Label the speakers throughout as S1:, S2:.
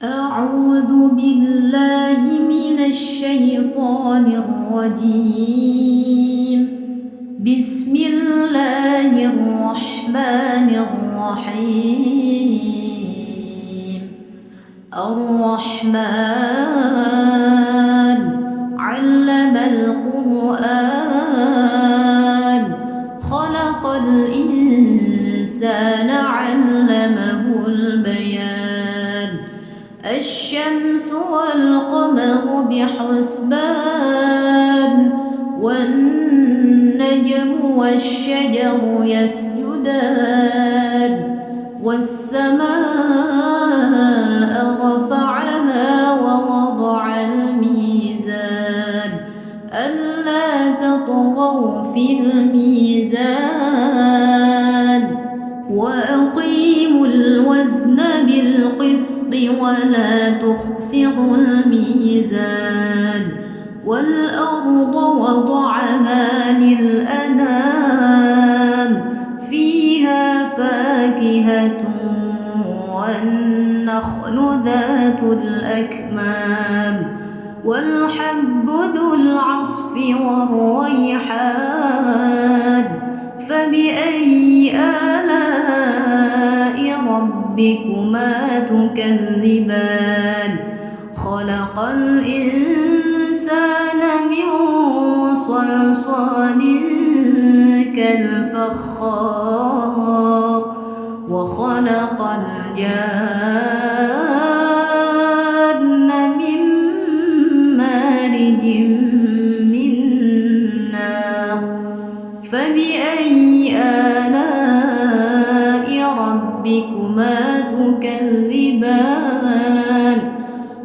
S1: أعوذ بالله من الشيطان الرجيم. بسم الله الرحمن الرحيم. الرحمن علم القرآن خلق الإنسان علمه البيان. الشمس والقمر بحسبان والنجم والشجر يسجدان والسماء رفعها ووضع الميزان ألا تطغوا في الميزان وأقيموا الوزن بالقسط ولا تخسروا الميزان. والأرض وضعها للأنام فيها فاكهة والنخل ذات الأكمام والحب ذو العصف والريحان. فبأي آلاء ربكما تكذبان؟ خلق الإنسان من صلصال كالفخار وخلق الجان من مارج من نار. فبأي آلاء ربكما تكذبان؟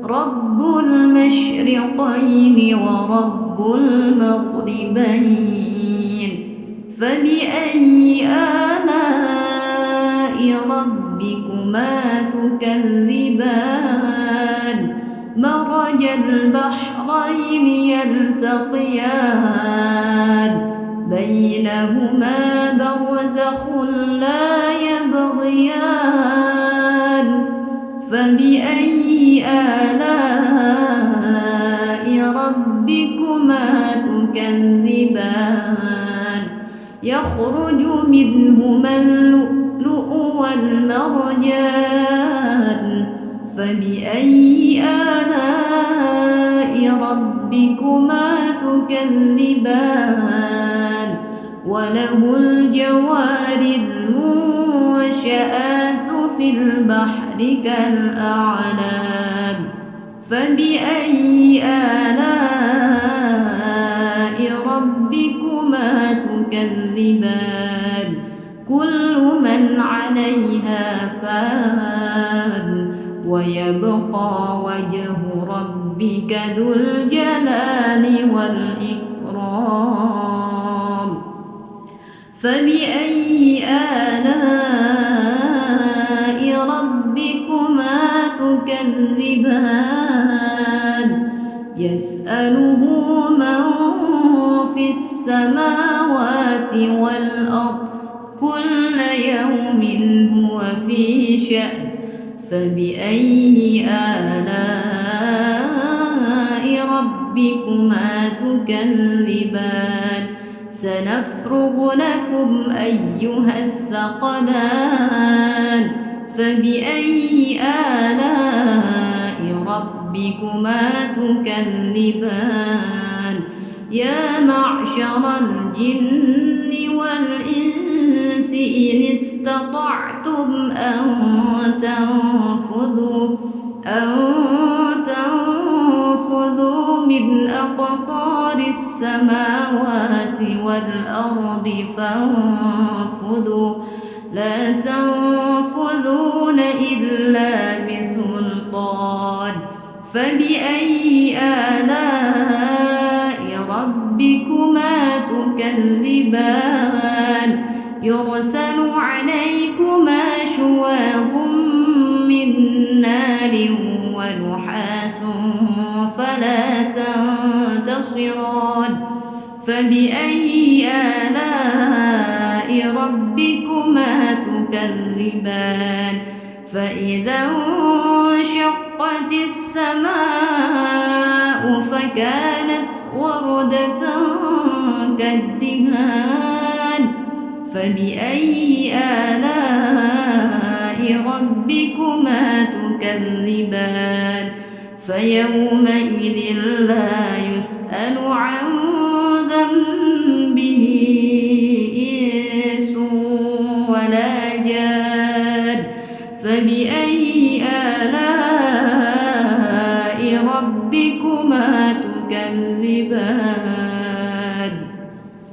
S1: رب المشرقين ورب المغربين. فبأي آلاء ربكما تكذبان؟ مرج البحرين يلتقيان بينهما برزخ لا يبغيان. فبأي آلاء ربكما تكذبان؟ يخرج منهما اللؤلؤ والمرجان. فبأي آلاء ربكما تكذبان؟ وله الجوار المنشآت في البحر كالأعلام. فبأي آلاء ربكما تكذبان؟ كل من عليها فان ويبقى وجه ربك ذو الجلال والإكرام. فبأي آلاء ربكما تكذبان؟ يسأله من في السماوات والأرض كل يوم هو في شأن. فبأي آلاء ربكما تكذبان؟ سنفرغ لكم أيها الثقلان. فبأي آلاء ربكما تكذبان؟ يا معشر الجن والإنس إن استطعتم أن تنفذوا من أقطار السماوات والأرض فانفذوا لا تنفذون إلا بسلطان. فبأي آلاء ربكما تكذبان؟ يرسل عليكما شواظ من نار ونحاس فلا تنتصران. فبأي آلاء ربكما تكذبان؟ فإذا انشقت السماء فكانت وردة كالدهان فبأي آلاء ربكما تكذبان فيومئذ لا يسأل عن ذنبه إنس ولا جان فبأي آلاء ربكما تكذبان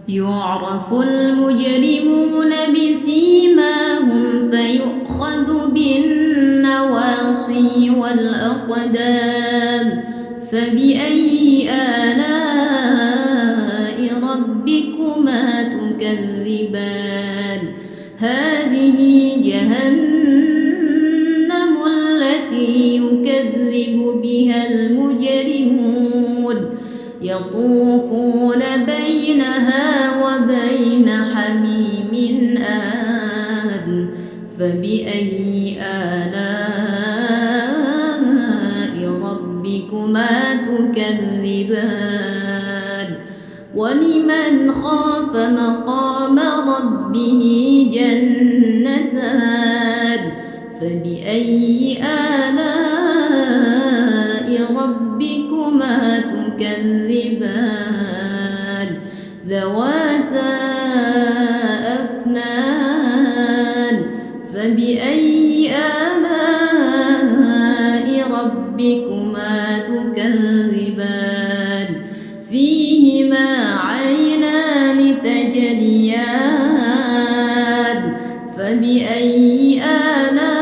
S1: يعرف المجرمون بسيماهم فيؤخذ بالنواصي والأقدام فبأي آلاء ربكما تكذبان هذه جهنم التي يكذب بها المجرمون يطوفون بينها وبين حميم آن فبأي آلاء ربكما تكذبان ولمن خاف مقام ربه جنتان فبأي آلاء ربكما تكذبان ذواتا أفنان فبأي آلاء ربكما تكذبان فيهما عينان تجريان فبأي آلاء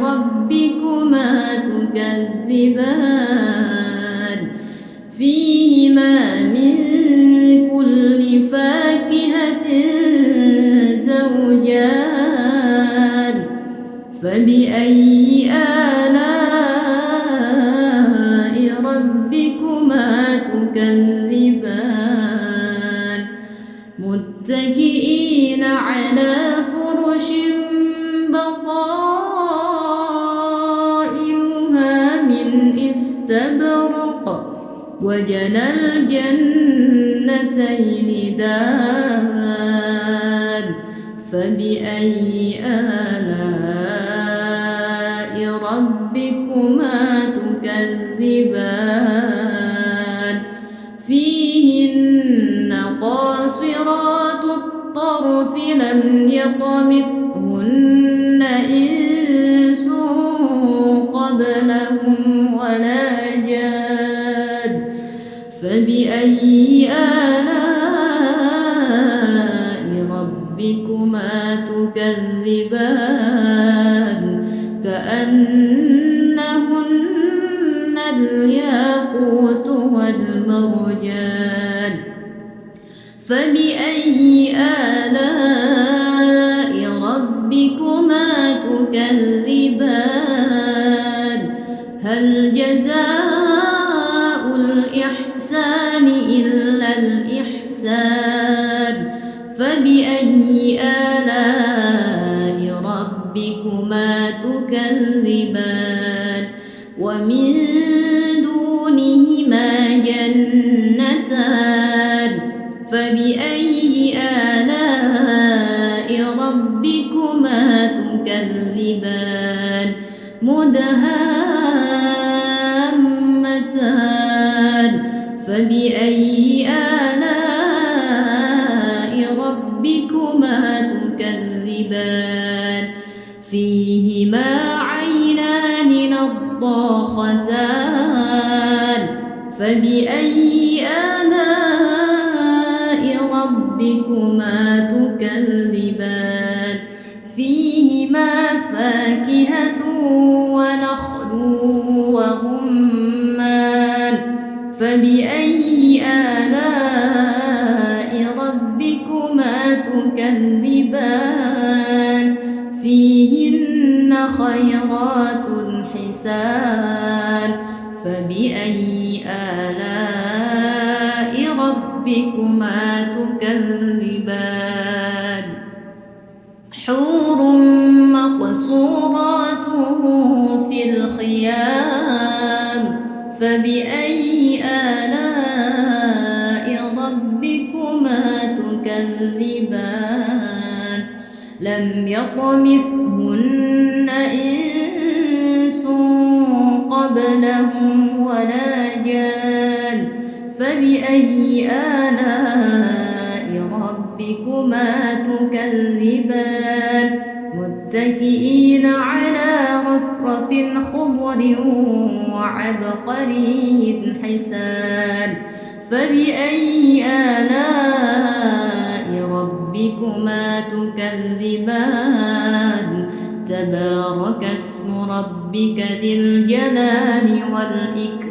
S1: ربكما تكذبان فيهما من كل فاكهة زوجان فبأي آلاء ربكما تكذبان متكئين على فرش بطائنها من استبرق وجنى الجنتين دان فبأي آلاء ربكما تكذبان فيهن قاصرات الطرف لم يطمثهن إنس قبلهم ولا جان فبأي آلاء ربكما تكذبان كأنهن الياقوت والمرجان فبأي آلاء ربكما تكذبان هل جزاء الإحسان إلا الإحسان فبأي آلاء ربكما تكذبان ومن دونهما جنتان فبأي آلاء ربكما تكذبان مدهامتان فبأي آلاء ربكما تكذبان فيهما عينان نضاختان فبأي آلاء ربكما تكذبان فيهما فاكهة ونخل ورمان فبأي آلاء ربكما تكذبان فيهن خيرات حسان فبأي آلاء ربكما تكذبان حور مقصورات في فبأي آلاء ربكما تكذبان لم يطمثهن إنس قبلهم ولا جان فبأي آلاء ربكما تكذبان متكئين على رفرف خضر وعبقري حسان فبأي آلاء ربكما تكذبان تبارك اسم ربك ذي الجلال والإكرام